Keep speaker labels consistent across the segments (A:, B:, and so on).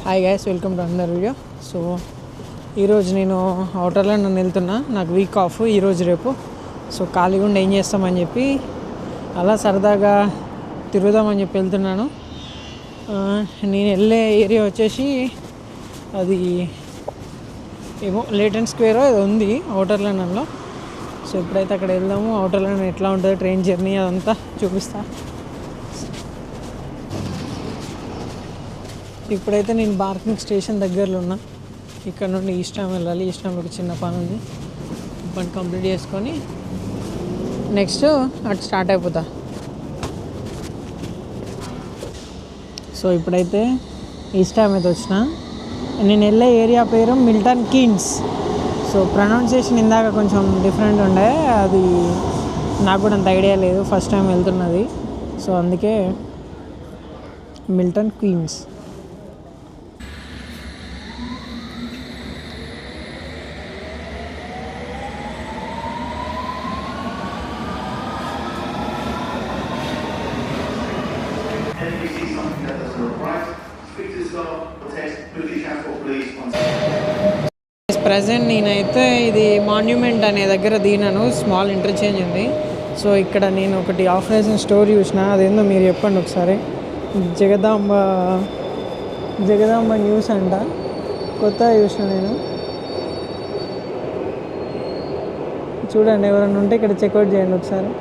A: Hi guys, welcome to another video. So ఈరోజు నేను అవుటర్లో నన్ను వెళ్తున్నా, నాకు వీక్ ఆఫ్ ఈరోజు రేపు. సో ఖాళీగా ఉండి ఏం చేస్తామని చెప్పి అలా సరదాగా తిరుగుదామని చెప్పి వెళ్తున్నాను. నేను వెళ్ళే ఏరియా వచ్చేసి అది ఏమో లేటెన్ స్క్వేర్ అది ఉంది అవుటర్ లండన్లో. సో ఇప్పుడైతే అక్కడ వెళ్దాము. అవుటర్ లండన్ ఎట్లా ఉంటుంది, ట్రైన్ జర్నీ అదంతా చూపిస్తా. ఇప్పుడైతే నేను బార్కింగ్ స్టేషన్ దగ్గరలో ఉన్నా. ఇక్కడ నుండి ఈస్ట్ హామ్ వెళ్ళాలి. ఈస్ట్ హామ్లో ఒక చిన్న పని ఉంది, పని కంప్లీట్ చేసుకొని నెక్స్ట్ అటు స్టార్ట్ అయిపోతా. సో ఇప్పుడైతే ఈస్ట్ హామ్ అయితే వచ్చిన. నేను వెళ్ళే ఏరియా పేరు మిల్టన్ కీన్స్. సో ప్రొనౌన్సియేషన్ ఇందాక కొంచెం డిఫరెంట్ ఉండే, అది నాకు కూడా అంత ఐడియా లేదు, ఫస్ట్ టైం వెళ్తున్నది. సో అందుకే మిల్టన్ క్వీన్స్. ప్రజెంట్ నేనైతే ఇది మాన్యుమెంట్ అనే దగ్గర దిగినాను. స్మాల్ ఇంటర్చేంజ్ ఉంది. సో ఇక్కడ నేను ఒకటి ఆఫరైజింగ్ స్టోర్ చూసిన, అదేందో మీరు చెప్పండి ఒకసారి. జగదాంబ న్యూస్ అంట, కొత్తగా చూసిన నేను. చూడండి, ఎవరైనా ఉంటే ఇక్కడ చెక్అవుట్ చేయండి ఒకసారి.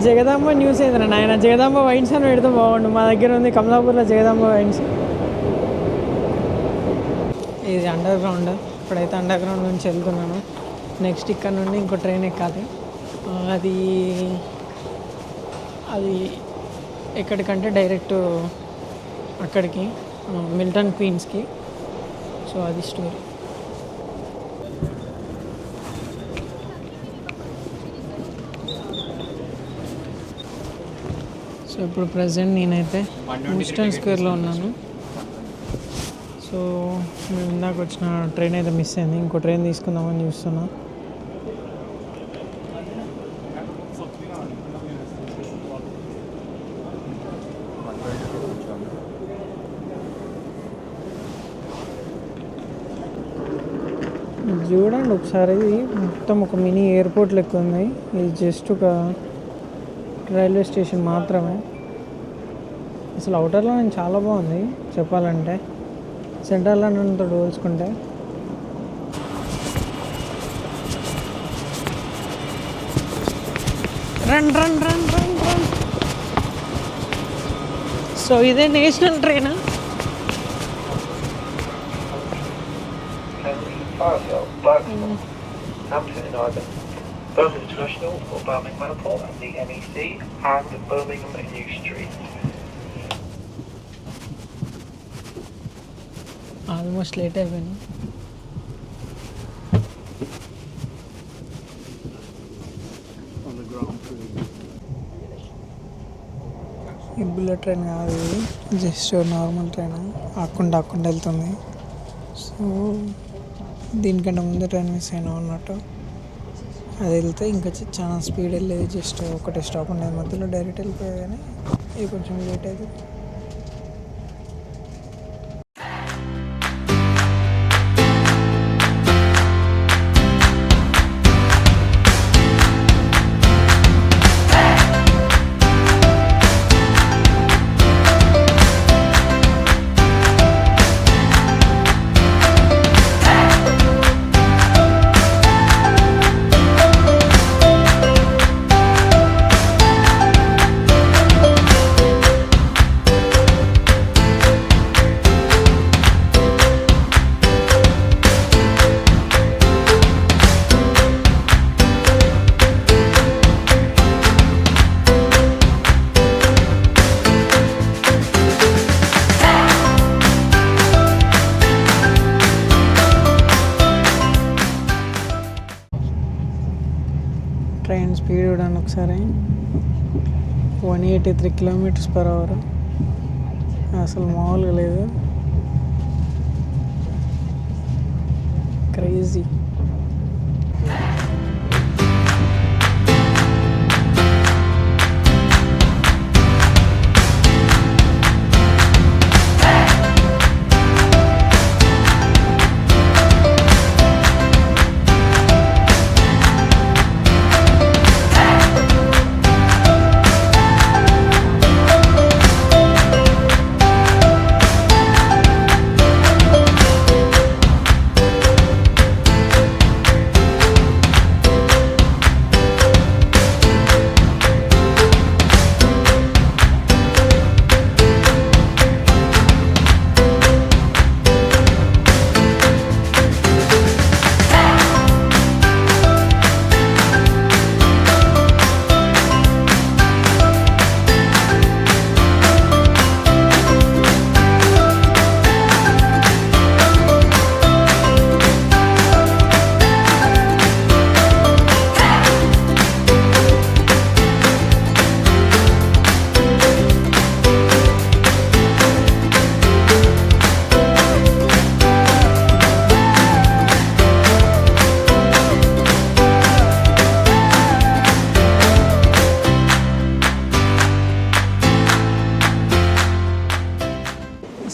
A: జగదాంబ న్యూస్ ఏదైనా నాయన, జగదాంబ వైన్స్ అని పెడితే బాగుండు. మా దగ్గర ఉంది కమలాపూర్లో జగదాంబ వైన్స్. ఇది అండర్ గ్రౌండ్. ఇప్పుడైతే అండర్ గ్రౌండ్ నుంచి వెళ్తున్నాను. నెక్స్ట్ ఇక్కడ నుండి ఇంకో ట్రైన్ ఎక్కాలి. అది ఎక్కడికంటే డైరెక్ట్ అక్కడికి, మిల్టన్ క్వీన్స్కి. సో అది స్టోరీ. సో ఇప్పుడు ప్రజెంట్ నేనైతే ఈస్టర్న్ స్క్వేర్లో ఉన్నాను. సో మేము ఇందాక వచ్చిన ట్రైన్ అయితే మిస్ అయింది, ఇంకో ట్రైన్ తీసుకుందామని చూస్తున్నా. చూడండి ఒకసారి, ఇది మొత్తం ఒక మినీ ఎయిర్పోర్ట్ లెక్క ఉంది. ఇది జస్ట్ ఒక రైల్వే స్టేషన్ మాత్రమే. అసలు అవుటర్లో నేను చాలా బాగుంది చెప్పాలంటే, సెంట్రల్ లండన్తో పోల్చుకుంటే. Run run run run run. So ఇదే national train.
B: Birmingham International or Birmingham Manor and the NEC and Birmingham New Street.
A: Almost late అయిపోయింది. ఈ బుల్లెట్ ట్రైన్ కాదు, ఇది జస్ట్ నార్మల్ ట్రైన్. ఆకుండా వెళ్తుంది. సో దీనికంటే ముందు ట్రైన్ మిస్ అయినా అన్నట్టు. అది వెళ్తే ఇంకా చాలా స్పీడ్ వెళ్ళేది. జస్ట్ ఒకటే స్టాప్ ఉండేది మధ్యలో, డైరెక్ట్ వెళ్ళిపోయేది. కానీ ఇది కొంచెం లేట్ అవుతుంది. ట్రైన్ స్పీడ్ చూడండి ఒకసారి, 183 km/h. అసలు మామూలుగా లేదు, క్రేజీ.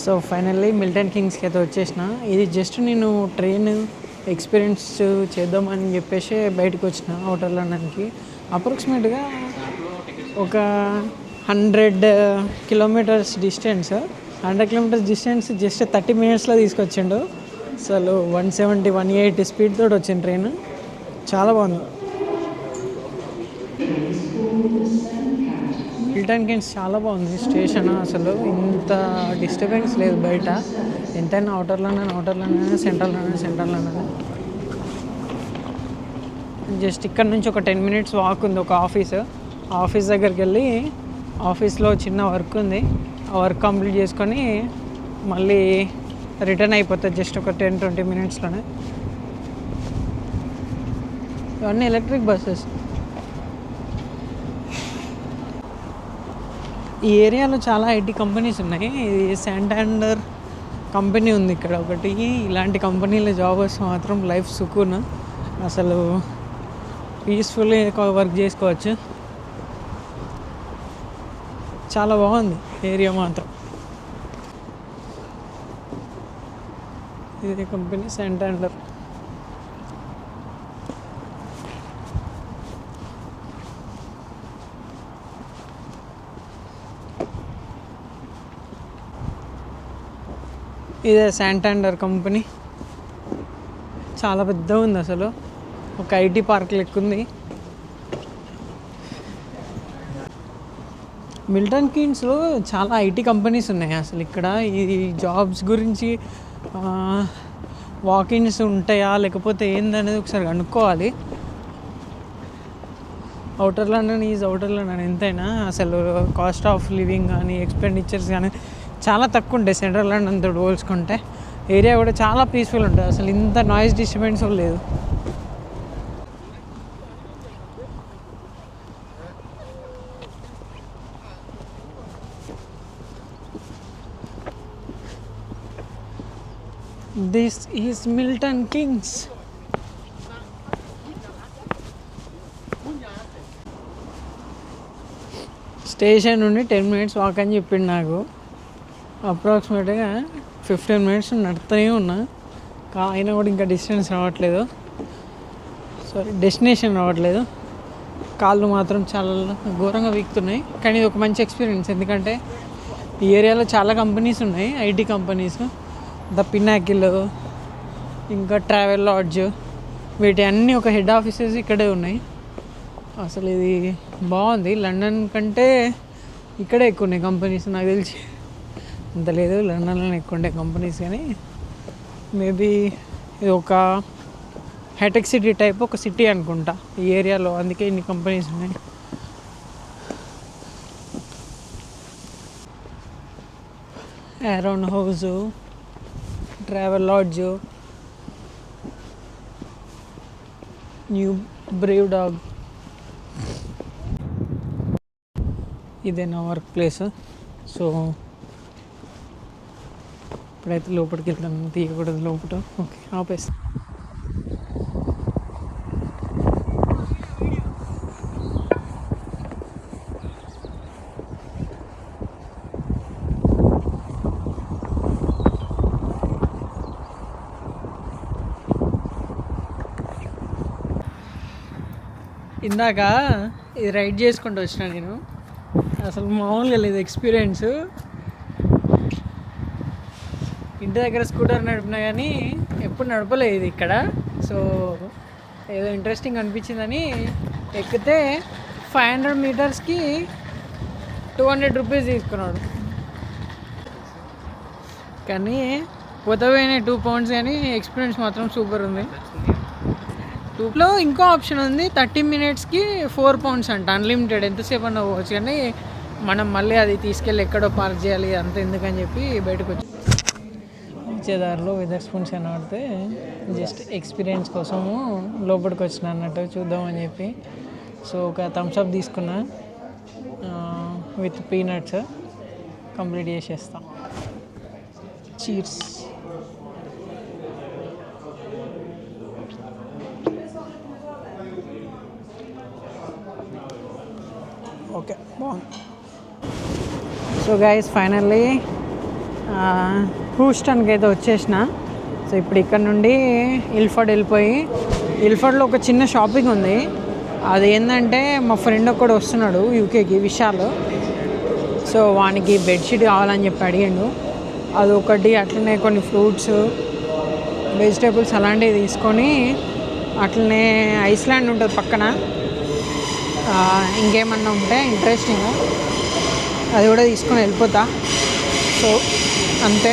A: సో ఫైనల్లీ మిల్టన్ కింగ్స్కి అయితే వచ్చేసిన. ఇది జస్ట్ నేను ట్రైన్ ఎక్స్పీరియన్స్ చేద్దామని చెప్పేసి బయటకు వచ్చిన అవుటర్ లండన్కి. అప్రాక్సిమేట్గా ఒక 100 kilometres distance. 100 kilometres distance just 30 మినిట్స్లో తీసుకొచ్చిండు. అసలు 170, 180 స్పీడ్ తోటి వచ్చింది ట్రైన్. చాలా బాగుంది. మిల్టన్ కింగ్స్ చాలా బాగుంది స్టేషన్. అసలు ఇంత డిస్టర్బెన్స్ లేదు బయట. ఎంతైనా outer London, central London. Just ఇక్కడ నుంచి ఒక 10 మినిట్స్ వాక్ ఉంది. ఒక ఆఫీస్ దగ్గరికి వెళ్ళి ఆఫీస్లో చిన్న వర్క్ ఉంది. ఆ వర్క్ కంప్లీట్ చేసుకొని మళ్ళీ రిటర్న్ అయిపోతుంది జస్ట్ ఒక 10-20 మినిట్స్లోనే. ఇవన్నీ ఎలక్ట్రిక్ బస్సెస్. ఈ ఏరియాలో చాలా ఐటీ కంపెనీస్ ఉన్నాయి. ఇది శాంటాండర్ కంపెనీ ఉంది ఇక్కడ ఒకటి. ఇలాంటి కంపెనీలో జాబ్ వస్తే మాత్రం లైఫ్ సుకూన్. అసలు పీస్ఫుల్గా వర్క్ చేసుకోవచ్చు. చాలా బాగుంది ఏరియా మాత్రం. ఇది కంపెనీ శాంటాండర్. ఇదే శాంటాండర్ కంపెనీ. చాలా పెద్ద ఉంది అసలు. ఒక ఐటీ పార్క్ లెక్క ఉంది. మిల్టన్ కింగ్స్లో చాలా ఐటీ కంపెనీస్ ఉన్నాయి అసలు. ఇక్కడ ఈ జాబ్స్ గురించి వాకిన్స్ ఉంటాయా లేకపోతే ఏందనేది ఒకసారి కనుక్కోవాలి. అవుటర్ లండన్ ఎంతైనా అసలు కాస్ట్ ఆఫ్ లివింగ్ కానీ ఎక్స్పెండిచర్స్ కానీ చాలా తక్కువ ఉంటాయి సెంట్రల్ లండన్తో పోల్చుకుంటే. ఏరియా కూడా చాలా పీస్ఫుల్ ఉంటుంది. అసలు ఇంత నాయిస్ డిస్టర్బెన్స్ లేదు. This is Milton Kings. Station నుండి 10 మినిట్స్ వాక్ అని చెప్పిండు నాకు. అప్రాక్సిమేట్గా 15 మినిట్స్ నడుతూనే ఉన్నా. అయినా కూడా ఇంకా డెస్టినేషన్ రావట్లేదు. కాళ్ళు మాత్రం చాలా ఘోరంగా వీక్తున్నాయి. కానీ ఇది ఒక మంచి ఎక్స్పీరియన్స్. ఎందుకంటే ఈ ఏరియాలో చాలా కంపెనీస్ ఉన్నాయి, ఐటీ కంపెనీస్. ద పినాకిల్, ఇంకా ట్రావెల్ లాడ్జ్, వీటి అన్నీ ఒక హెడ్ ఆఫీసెస్ ఇక్కడే ఉన్నాయి. అసలు ఇది బాగుంది. లండన్ కంటే ఇక్కడే ఎక్కువ ఉన్నాయి కంపెనీస్. నాకు తెలిసి అంత లేదు, లండన్లోనే ఎక్కువ ఉండే కంపెనీస్. కానీ మేబీ ఇది ఒక హైటెక్ సిటీ టైప్ ఒక సిటీ అనుకుంటా ఈ ఏరియాలో, అందుకే ఇన్ని కంపెనీస్ ఉన్నాయి. Aeron House, Travelodge, New Brave Dog. ఇదే నా వర్క్ ప్లేస్. సో ఇప్పుడైతే లోపలికి వెళ్తాను. తీయకూడదు లోపల. ఓకే, ఆపేస్తా. ఇందాక ఇది రైడ్ చేసుకుంటూ వచ్చిన నేను. అసలు మామూలుగా లేదు ఎక్స్పీరియన్స్. ఇంటి దగ్గర స్కూటర్ నడిపినా కానీ ఎప్పుడు నడపలేదు ఇది ఇక్కడ. సో ఏదో ఇంట్రెస్టింగ్ అనిపించిందని ఎక్కితే 500 మీటర్స్కి 200 రూపీస్ తీసుకున్నాడు. కానీ పోయినాయి 2 పౌండ్స్. కానీ ఎక్స్పీరియన్స్ మాత్రం సూపర్ ఉంది. 2లో ఇంకో ఆప్షన్ ఉంది, 30 మినిట్స్కి 4 పౌండ్స్ అంట, అన్లిమిటెడ్. ఎంతసేపు అన్నా పోవచ్చు. కానీ మనం మళ్ళీ అది తీసుకెళ్ళి ఎక్కడో పార్క్ చేయాలి, అంత ఎందుకని చెప్పి బయటకు వచ్చి వచ్చేదారిలో వెదర్ స్పూన్స్ అని ఆడితే జస్ట్ ఎక్స్పీరియన్స్ కోసము లోపలికి వచ్చిన అన్నట్టు చూద్దామని చెప్పి. సో ఒక థమ్స్అప్ తీసుకున్నా విత్ పీనట్స్. కంప్లీట్ చేసేస్తాం. చీర్స్. ఓకే, బాగుంది. సో గైస్, ఫైనల్లీ హూస్టన్కి అయితే వచ్చేసిన. సో ఇప్పుడు ఇక్కడ నుండి ఇల్ఫర్డ్ వెళ్ళిపోయి, ఇల్ఫర్డ్లో ఒక చిన్న షాపింగ్ ఉంది. అది ఏంటంటే మా ఫ్రెండ్ ఒక్కడు వస్తున్నాడు యూకేకి, విశాల్. సో వానికి బెడ్షీట్ కావాలని చెప్పి అడిగాడు. అది ఒకటి, అట్లనే కొన్ని ఫ్రూట్స్, వెజిటేబుల్స్ అలాంటివి తీసుకొని, అట్లనే ఐస్లాండ్ ఉంటుంది పక్కన, ఇంకేమన్నా ఉంటే ఇంట్రెస్టింగ్ అది కూడా తీసుకొని వెళ్ళిపోతా. సో అంతే.